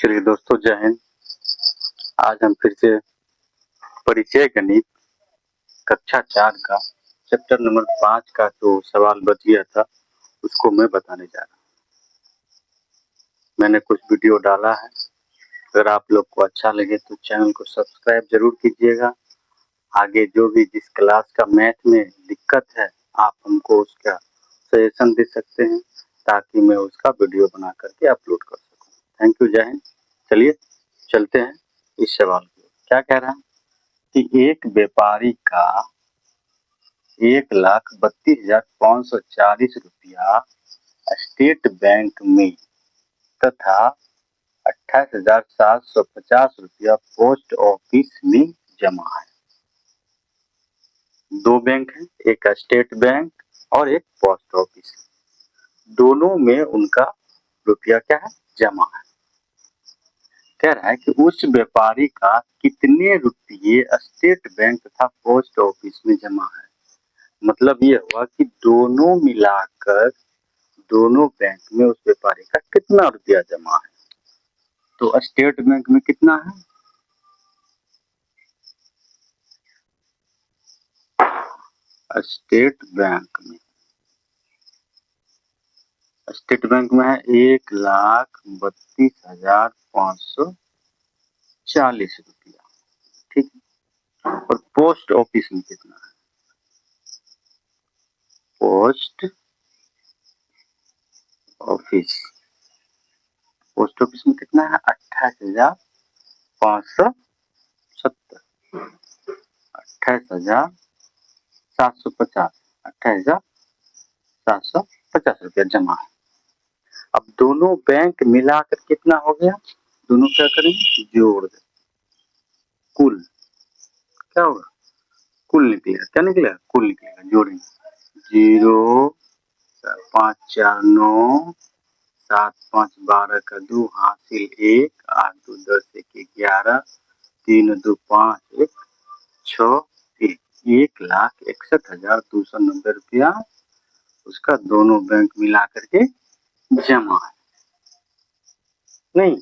चलिए दोस्तों, जय हिंद। आज हम फिर से परिचय गणित कक्षा 4 का चैप्टर नंबर 5 का जो सवाल बच गया था उसको मैं बताने जा रहा हूँ। मैंने कुछ वीडियो डाला है, अगर आप लोग को अच्छा लगे तो चैनल को सब्सक्राइब जरूर कीजिएगा। आगे जो भी जिस क्लास का मैथ में दिक्कत है आप हमको उसका सजेशन दे सकते हैं ताकि मैं उसका वीडियो बना करके अपलोड कर सकूँ। थैंक यू, जय हिंद। चलिए चलते हैं इस सवाल को। क्या कह रहा है कि एक व्यापारी का 1,32,540 रुपया स्टेट बैंक में तथा 28,750 रुपया पोस्ट ऑफिस में जमा है। दो बैंक है, एक स्टेट बैंक और एक पोस्ट ऑफिस। दोनों में उनका रुपया क्या है, जमा है। कह रहा है कि उस व्यापारी का कितने रुपये स्टेट बैंक तथा पोस्ट ऑफिस में जमा है। मतलब ये हुआ कि दोनों मिलाकर दोनों बैंक में उस व्यापारी का कितना रुपया जमा है। तो स्टेट बैंक में कितना है, स्टेट बैंक में है 1,32,540 रुपया, ठीक है। और पोस्ट ऑफिस में कितना है, पोस्ट ऑफिस में कितना है 28,570, 28,750 रुपया जमा है। अब दोनों बैंक मिलाकर कितना हो गया, दोनों क्या करेंगे, जोड़ दें। कुल क्या होगा, कुल निकलेगा। क्या निकलेगा, कुल निकलेगा। जोड़ेंगे 0, 5 4 9, 7 5 12 का 2 हासिल 1, 8 2 10 1 11, 3 2 5 1 6 1, 1,61,290 रुपया उसका दोनों बैंक मिला करके जमा है। नहीं,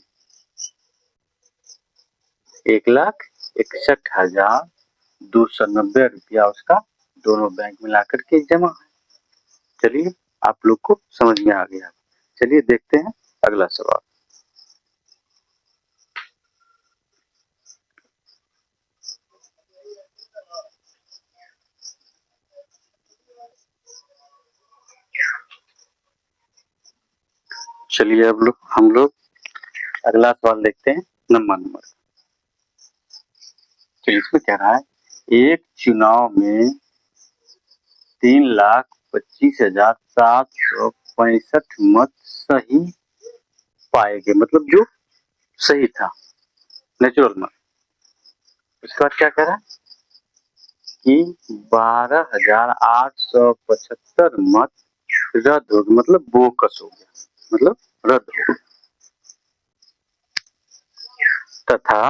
1,61,290 रुपया उसका दोनों बैंक मिला करके जमा है। चलिए आप लोग को समझ में आ गया। चलिए देखते हैं अगला सवाल। चलिए अब हम लोग अगला सवाल देखते हैं नंबर। तो इसमें कह रहा है एक चुनाव में 3,25,765 मत सही पाए गए, मतलब जो सही था, नेचुरल मत। उसके बाद क्या कह रहा है कि 12,875 मत रद्द हो गए, मतलब बोकस हो गया, मतलब रद्द हो गया। तथा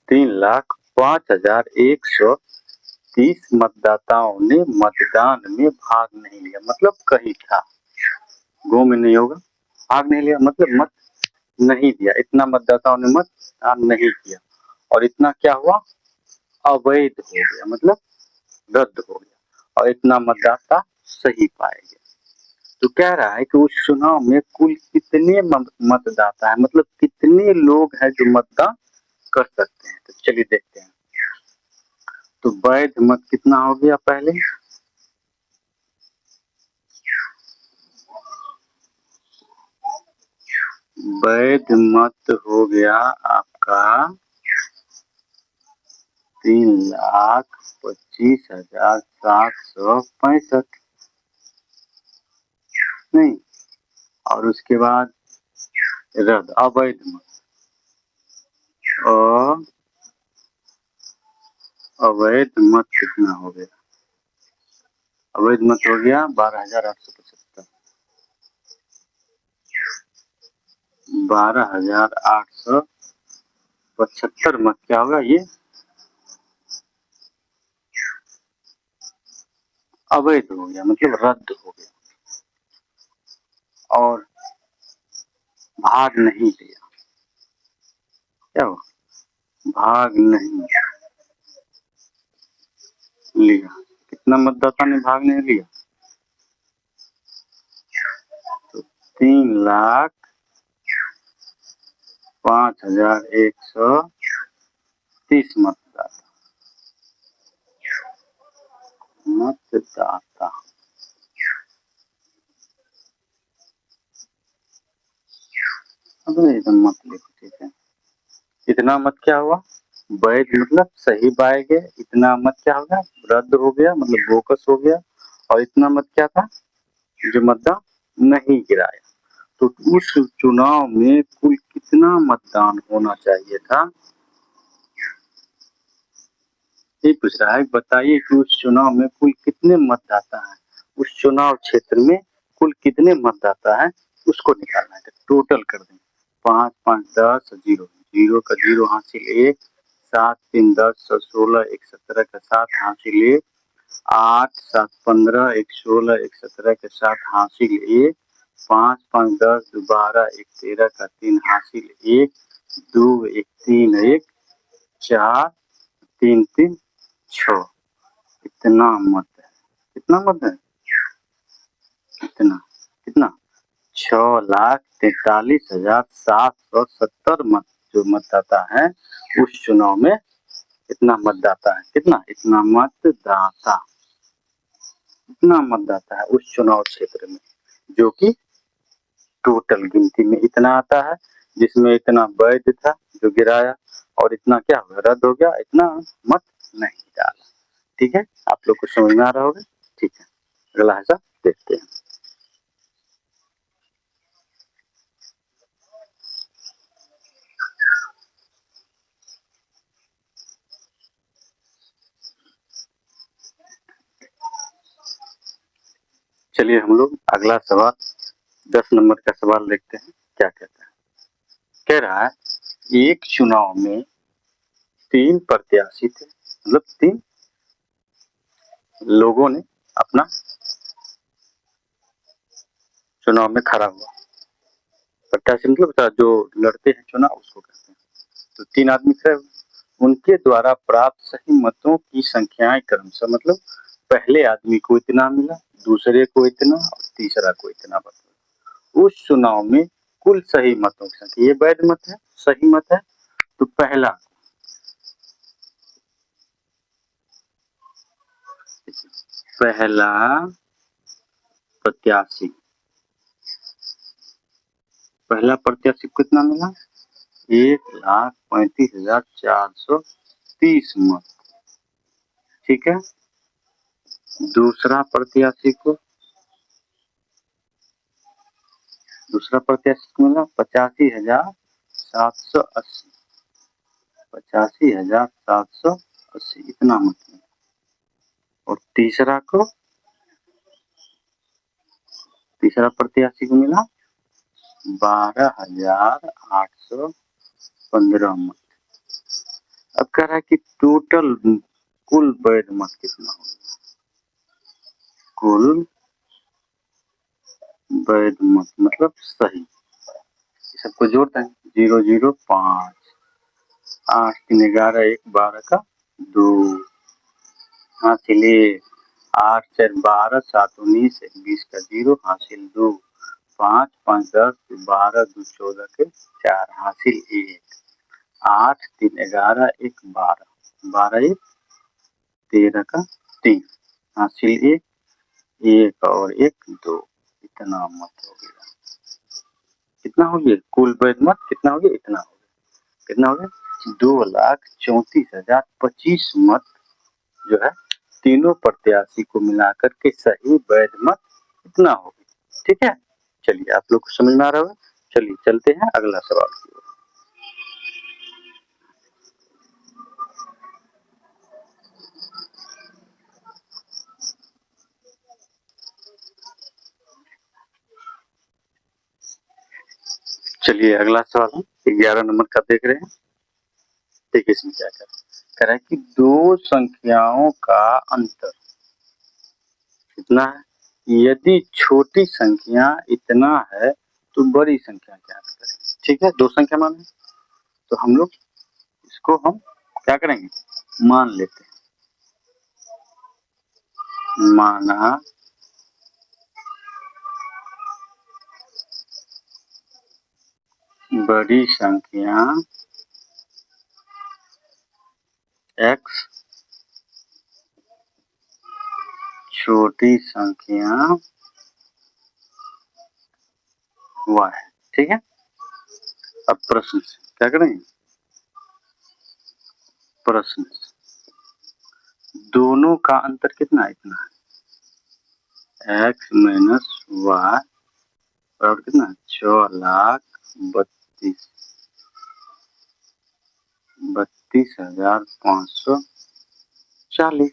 3,05,130 मतदाताओं ने मतदान में भाग नहीं लिया, मतलब कहीं था, गो में नहीं होगा, भाग नहीं लिया मतलब मत नहीं दिया। इतना मतदाताओं ने मतदान नहीं किया और इतना क्या हुआ, अवैध हो गया, मतलब रद्द हो गया। और इतना मतदाता सही पाए गए। तो कह रहा है कि उस चुनाव में कुल कितने मतदाता है, मतलब कितने लोग हैं जो मतदान कर सकते हैं। तो चलिए देखते हैं। तो वैध मत कितना हो गया, पहले वैध मत हो गया आपका 3,25,765, नहीं, और उसके बाद रद्द अवैध मत, और अवैध मत कितना हो गया, अवैध मत हो गया 12,875, 12,875 मत क्या होगा, ये अवैध हो गया, मतलब रद्द हो गया। और भाग नहीं लिया, क्या हुआ, भाग नहीं लिया। कितना मतदाता ने भाग नहीं लिया, तो 3,05,130 मतदाता। अब एकदम मत लिखो, ठीक है। इतना मत क्या हुआ, वैध मतलब सही पाए गए, इतना मत क्या होगा, रद्द हो गया मतलब बोकस हो गया। और इतना मत क्या था, जो मतदान नहीं गिराया। तो उस चुनाव में कुल कितना मतदान होना चाहिए था, ये पूछ रहा है। बताइए कि उस चुनाव में कुल कितने मतदाता हैं, उस चुनाव क्षेत्र में कुल कितने मतदाता हैं, उसको निकालना है। टोटल कर दें, 5 5 10 जीरो, जीरो का जीरो हासिल 1, 7 3 10 16 1 17 का 7 हासिल 1, 8 7 15 1 16 1 17 के 7 हासिल 1, 5 5 10 12 1 13 का 3 हासिल 1, 2 1 3 1 4 3 3 6। इतना मत है, कितना मत है, कितना कितना 6,43,770 मत जो मतदाता है उस चुनाव में। कितना मतदाता है, कितना, इतना मतदाता, इतना मतदाता है उस चुनाव क्षेत्र में, जो कि टोटल गिनती में इतना आता है, जिसमें इतना वैध था जो गिराया, और इतना क्या हो गया, रद्द हो गया, इतना मत नहीं डाला। ठीक है, आप लोग को समझ में आ रहा होगा। ठीक है, अगला हिसाब देखते हैं। चलिए हम लोग अगला सवाल 10 नंबर का सवाल देखते हैं, क्या कहता है। कह रहा है एक चुनाव में 3 प्रत्याशी थे, मतलब 3 लोगों ने अपना चुनाव में खड़ा हुआ। प्रत्याशी मतलब जो लड़ते हैं चुनाव, उसको कहते हैं। तो 3 आदमी खड़े हुए, उनके द्वारा प्राप्त सही मतों की संख्याएं क्रमशः, मतलब पहले आदमी को इतना मिला, दूसरे को इतना और तीसरा को इतना बता। उस चुनाव में कुल सही मतों की संख्या, ये वैध मत है, सही मत है। तो पहला पहला प्रत्याशी, पहला प्रत्याशी कितना मिला, 1,35,430 मत। ठीक है, दूसरा प्रत्याशी को, दूसरा प्रत्याशी को मिला 85,780, 85,780, इतना मत मिला। और तीसरा प्रत्याशी को मिला 12,815 मत। अब कह रहा है कि टोटल कुल वैध मत कितना होगा, कुल वैध मत मतलब सही, सबको जोड़ते हैं, 0 0 5 8 3 11 1 12 का 2 हासिल 1, 8 4 12 7 19 1 20 का 0 हासिल 2, 5 5 10 12 2 14 के 4 हासिल 1, 8 3 11 1 12 12 1 13 का 3 हासिल 1, 1 और 1 2, इतना मत हो गया। कितना हो गया कुल वैध मत, कितना हो गया, इतना हो गया। कितना हो गया, 2,34,025 मत जो है तीनों प्रत्याशी को मिलाकर के सही वैध मत इतना हो गया। ठीक है, चलिए आप लोग को समझ में आ रहा होगा। चलिए चलते हैं अगला सवाल की ओर। चलिए अगला सवाल हम 11 नंबर का देख रहे हैं। देखिए इसमें क्या कह रहा है कि दो संख्याओं का अंतर कितना है, यदि छोटी संख्या इतना है तो बड़ी संख्या क्या है। ठीक है, दो संख्या माने, तो हम लोग इसको हम क्या करेंगे, मान लेते हैं। माना बड़ी संख्या x छोटी संख्या y, ठीक है। अब प्रश्न से क्या करेंगे, प्रश्न दोनों का अंतर कितना है, इतना है, x माइनस वाई बराबर कितना, 6,32,540।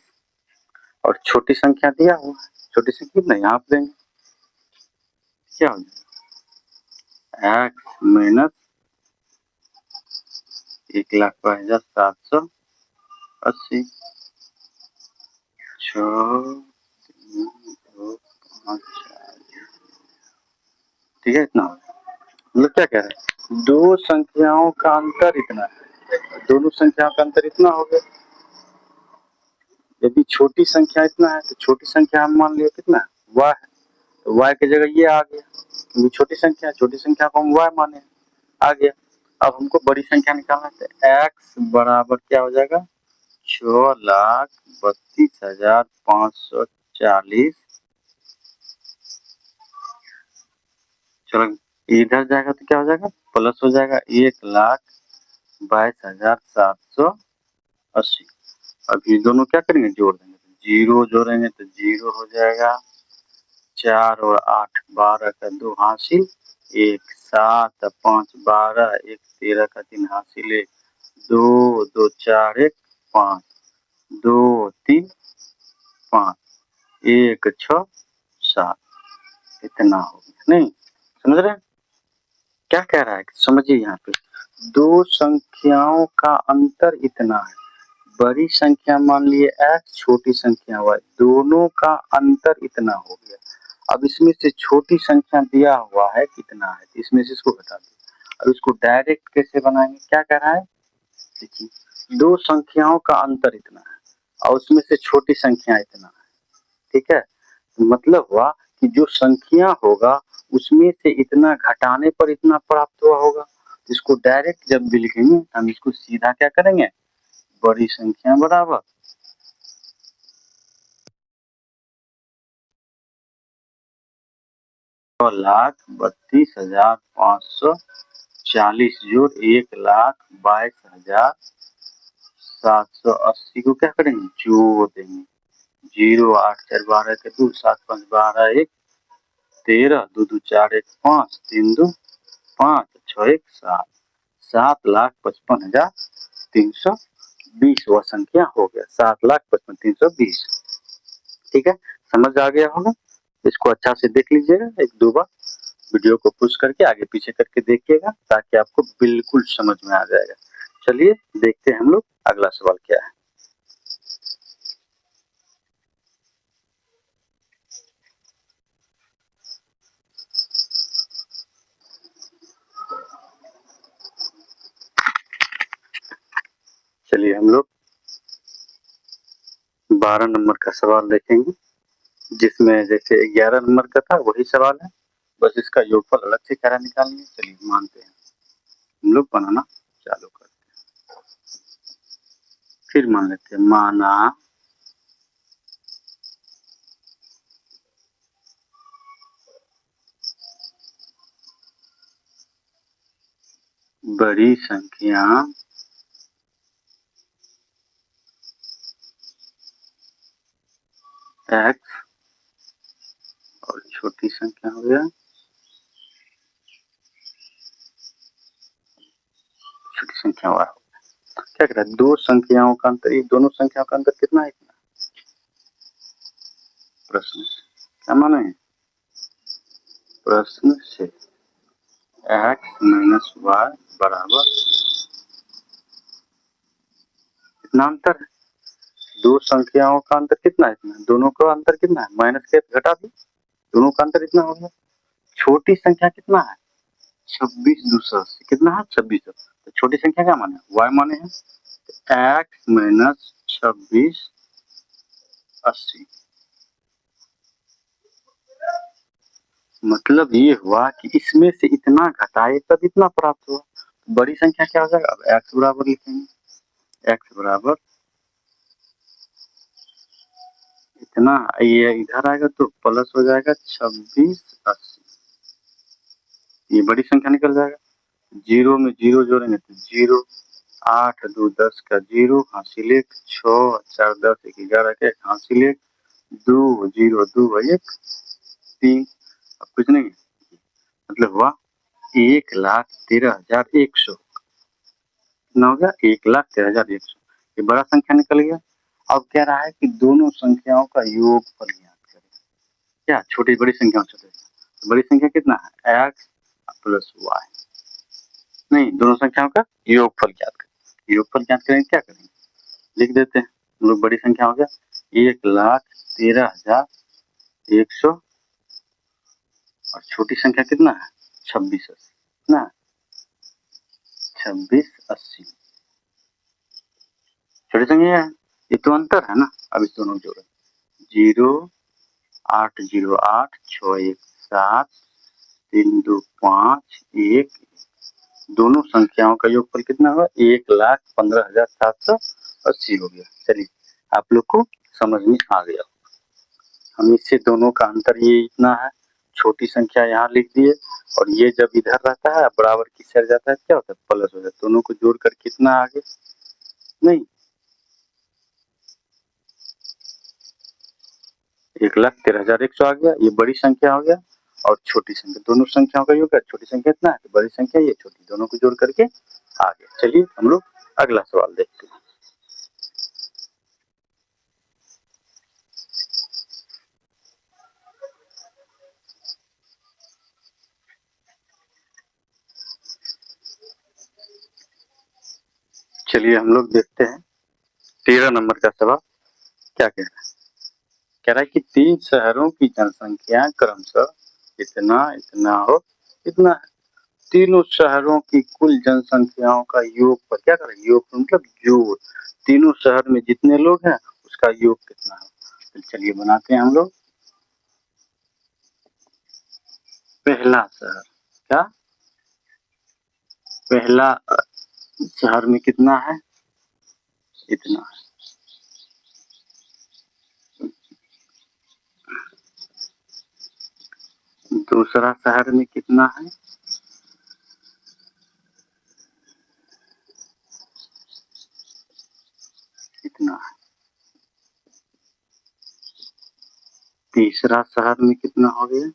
और छोटी संख्या दिया हुआ है, छोटी संख्या कितना यहाँ पे देंगे, क्या हो जाएगा, x माइनस 1,22,780, 6, 3, 2, 5, 4, ठीक है, इतना मतलब क्या कह रहे हैं, दो संख्याओं का अंतर इतना है, दोनों संख्याओं का अंतर इतना हो गया। यदि छोटी संख्या इतना है तो छोटी संख्या हम मान लिया कितना है, y है, तो y की जगह ये आ गया, क्योंकि छोटी संख्या है, छोटी संख्या को हम y माने, आ गया। अब हमको बड़ी संख्या निकालना है, तो x बराबर क्या हो जाएगा, 6,32,540। चलो इधर जाएगा तो क्या हो जाएगा, प्लस हो जाएगा, 1,22,780। अब ये दोनों क्या करेंगे, जोड़ देंगे, जीरो जोड़ेंगे तो जीरो हो जाएगा, 4 और 8 12 का 2 हासिल, 1 7 5 12, 1 13 का 3 हासिल, 1 2 2 4 1 5 2 3 5 1 6 7, इतना हो गया। नहीं समझ रहे हैं क्या कह रहा है, समझिए यहाँ पे दो संख्याओं का अंतर इतना है, बड़ी संख्या मान लिए x, छोटी संख्या y, दोनों का अंतर इतना हो गया। अब इसमें से छोटी संख्या दिया हुआ है कितना है, तो इसमें से इसको घटा दो। अब इसको डायरेक्ट कैसे बनाएंगे, क्या कह रहा है, देखिए दो संख्याओं का अंतर इतना है और उसमें से छोटी संख्या इतना है, ठीक है, मतलब हुआ कि जो संख्या होगा उसमें से इतना घटाने पर इतना प्राप्त हुआ होगा। इसको डायरेक्ट जब भी लिखेंगे हम इसको सीधा क्या करेंगे, बड़ी संख्या बराबर 6,32,540 जोड़ 1,22,780 को क्या करेंगे, जोड़ देंगे, 0 8 4 12 के 2 7 5 12 1 13 2 2 4 1 5 3 2 5 6 1 7, 7,55,320 वह संख्या हो गया, 7,55,320। ठीक है, समझ आ गया होगा। इसको अच्छा से देख लीजिएगा, एक दो बार वीडियो को पुश करके आगे पीछे करके देखिएगा ताकि आपको बिल्कुल समझ में आ जाएगा। चलिए देखते हैं हम लोग अगला सवाल क्या है। चलिए हम लोग 12 नंबर का सवाल देखेंगे, जिसमें जैसे 11 नंबर का था वही सवाल है, बस इसका योगफल अलग से करा निकालेंगे। चलिए मानते हैं, हम लोग बनाना चालू करते हैं, फिर मान लेते हैं। माना बड़ी संख्या x और छोटी संख्या हो गया छोटी संख्या y। क्या कह रहा है, दो संख्याओं का अंतर, ये दोनों संख्याओं का अंतर कितना है, इतना प्रश्न से क्या माने, प्रश्न से x माइनस वाई बराबर कितना अंतर है, दो संख्याओं का अंतर कितना है, इतना, दोनों का अंतर कितना है, माइनस के घटा दी, दोनों का अंतर इतना हो गया। छोटी संख्या कितना है, 26,280 कितना है 2600। तो छोटी संख्या क्या माने y माने है x माइनस 2680। मतलब ये हुआ कि इसमें से इतना घटाए तब इतना प्राप्त हुआ। बड़ी संख्या क्या हो जाएगा, अब x बराबर लिखेंगे, x बराबर इतना, ये इधर आएगा तो प्लस हो जाएगा 2680। ये बड़ी संख्या निकल जाएगा, जीरो में जीरो जोड़ेंगे तो जीरो, 8 2 10 का जीरो, हासिल 1, 6 4 10 1 11 का 1 हासिल 1, 2 0 2 1 3। अब कुछ नहीं, मतलब हुआ 1,13,100। कितना हो गया 1,13,100। ये बड़ा संख्या निकल गया। अब कह रहा है कि दोनों संख्याओं का योगफल ज्ञात करें। क्या छोटी बड़ी संख्या, छोटी तो बड़ी संख्या कितना है x प्लस वाई, नहीं दोनों संख्याओं का योगफल ज्ञात करें। योगफल ज्ञात करेंगे क्या करेंगे, लिख देते हैं हम लोग। बड़ी संख्या हो गया 1,13,100 और छोटी संख्या कितना है 2680। कितना 2680 छोटी संख्या है। ये तो अंतर है ना। अब इस दोनों को जोड़ो, 0,808 617 325 1। दोनों संख्याओं का योगफल कितना हुआ 1,15,780 हो गया। चलिए आप लोग को समझ में आ गया। हम इससे दोनों का अंतर ये इतना है, छोटी संख्या यहाँ लिख दिए और ये जब इधर रहता है बराबर की साइड जाता है क्या होता है प्लस हो जाता है। दोनों को जोड़कर कितना आ गया, नहीं 1,13,100 आ गया। ये बड़ी संख्या हो गया और छोटी संख्या, दोनों संख्याओं का योग है। छोटी संख्या इतना है, बड़ी संख्या ये छोटी, दोनों को जोड़ करके आ गया। चलिए हम लोग अगला सवाल देखते हैं। चलिए हम लोग देखते हैं 13 नंबर का सवाल क्या कह रहा है। कह रहा है कि 3 शहरों की जनसंख्या क्रमशः इतना इतना और इतना है। तीनों शहरों की कुल जनसंख्याओं का योग पर क्या करें, योग मतलब जोड़, तीनों शहर में जितने लोग हैं उसका योग कितना है। तो चलिए बनाते हैं हम लोग। पहला शहर, क्या पहला शहर में कितना है इतना है। दूसरा शहर में कितना है इतना है। तीसरा शहर में कितना हो गया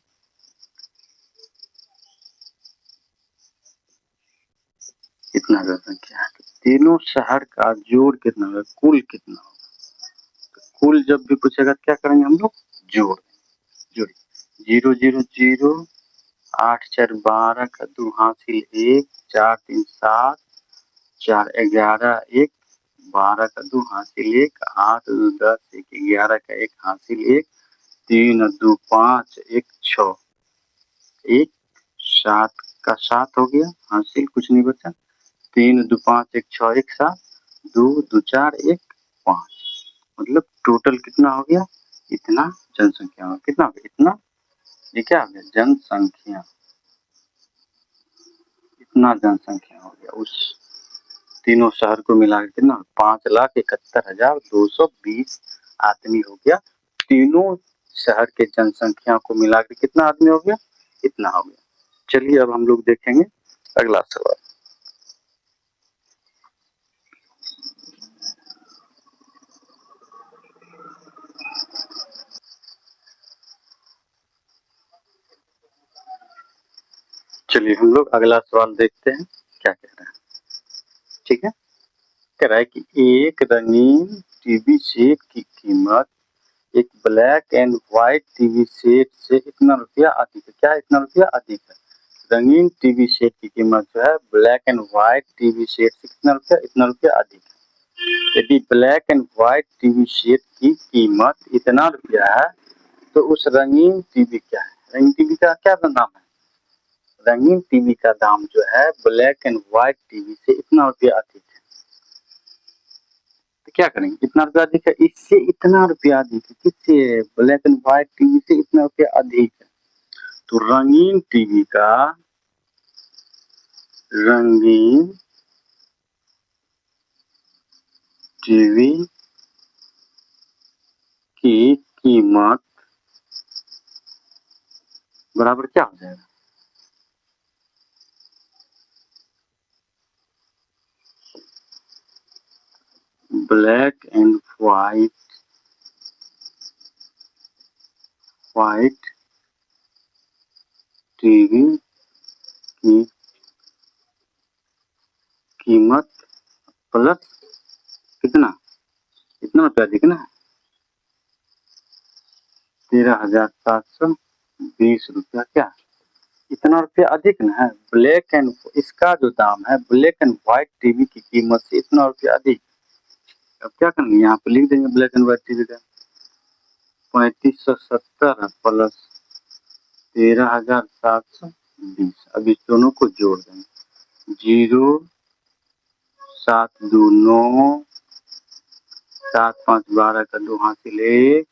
इतना जनसंख्या है। तीनों शहर का जोड़ कितना होगा, कुल कितना होगा। तो कुल जब भी पूछेगा क्या करेंगे हम लोग, जोड़ जोड़ 0 0 0 8 4 12 का 2 हासिल 1 4 3 7 4 11 1 12 का 2 हासिल 1 8 2 10 1 11 का 1 हासिल 1 3 2 5 1 6 1 7 का 7 हो गया हासिल, कुछ नहीं बचा। 3 2 5 1 6 1 7 2 2 4 1 5, मतलब टोटल कितना हो गया इतना जनसंख्या हो, कितना हो गया इतना। ये क्या हो गया जनसंख्या, इतना जनसंख्या हो गया। उस तीनों शहर को मिला के कितना 5,71,220 आदमी हो गया। तीनों शहर के जनसंख्या को मिला के कितना आदमी हो गया इतना हो गया। चलिए अब हम लोग देखेंगे अगला सवाल। चलिए हम लोग अगला सवाल देखते हैं क्या कह रहा है। ठीक है, कह रहा है कि एक रंगीन टीवी सेट की कीमत एक black and white TV set से इतना रुपया अधिक है। क्या इतना रुपया अधिक है, रंगीन टीवी सेट की कीमत जो है black and white TV set से कितना रुपया इतना रुपया अधिक है। यदि black and white TV set की कीमत इतना रुपया है तो उस रंगीन टीवी क्या है, रंगीन टीवी का क्या नाम है, रंगीन टीवी का दाम जो है ब्लैक एंड व्हाइट टीवी से इतना रुपया अधिक है, तो क्या करेंगे? इतना रुपया अधिक है, इससे इतना रुपया अधिक है, किससे? ब्लैक एंड व्हाइट टीवी से इतना रुपया अधिक है। तो रंगीन टीवी की कीमत बराबर क्या हो जाएगा? ब्लैक एंड व्हाइट टीवी की कीमत प्लस कितना? इतना रुपया अधिक ना, 13,720 रुपया। क्या इतना रुपया अधिक ना है? ब्लैक एंड इसका जो दाम है ब्लैक एंड व्हाइट टीवी की कीमत से इतना रुपया अधिक। अब क्या करेंगे? यहाँ पे लिख देंगे ब्लैक एंड व्हाइट टीवी का 3570 प्लस 13,720। अब इस दोनों को जोड़ देंगे, 0729 7 5 12 का 2 हासिल 1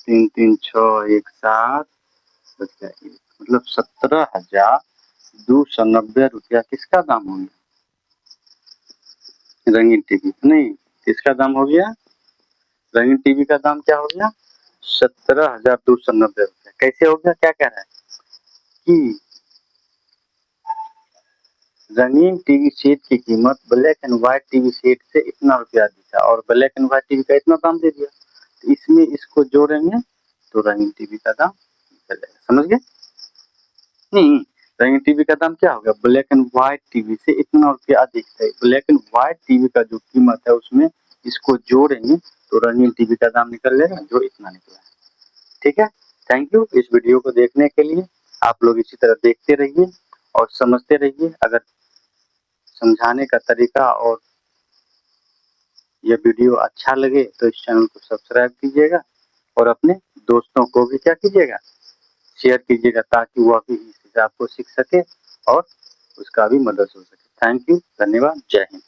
3 3 6 1 7 मतलब 17,290 रुपया किसका दाम हो गया? रंगीन टीवी नहीं, किसका दाम हो गया? रंगीन टीवी का दाम क्या हो गया? 17,290 रुपया। कैसे हो गया? क्या कह रहा है कि रंगीन टीवी सेट की कीमत black and white TV set से इतना रुपया दी था और ब्लैक एंड व्हाइट टीवी का इतना दाम दे दिया, तो इसमें इसको जोड़ेंगे तो रंगीन टीवी का दाम निकल जाएगा। समझ गए? नहीं, रंगीन टीवी का दाम क्या होगा? ब्लैक एंड व्हाइट टीवी से इतना रुपया अधिक है। ब्लैक एंड व्हाइट टीवी का जो कीमत है उसमें इसको जोड़ेंगे तो रंगीन टीवी का दाम निकल लेगा जो इतना निकला है। ठीक है, थैंक यू इस वीडियो को देखने के लिए। आप लोग इसी तरह देखते रहिए और समझते रहिए। अगर समझाने का तरीका और यह वीडियो अच्छा लगे तो इस चैनल को सब्सक्राइब कीजिएगा और अपने दोस्तों को भी क्या कीजिएगा? शेयर कीजिएगा, ताकि वह भी इस हिसाब को सीख सके और उसका भी मदद हो सके। थैंक यू, धन्यवाद, जय हिंद।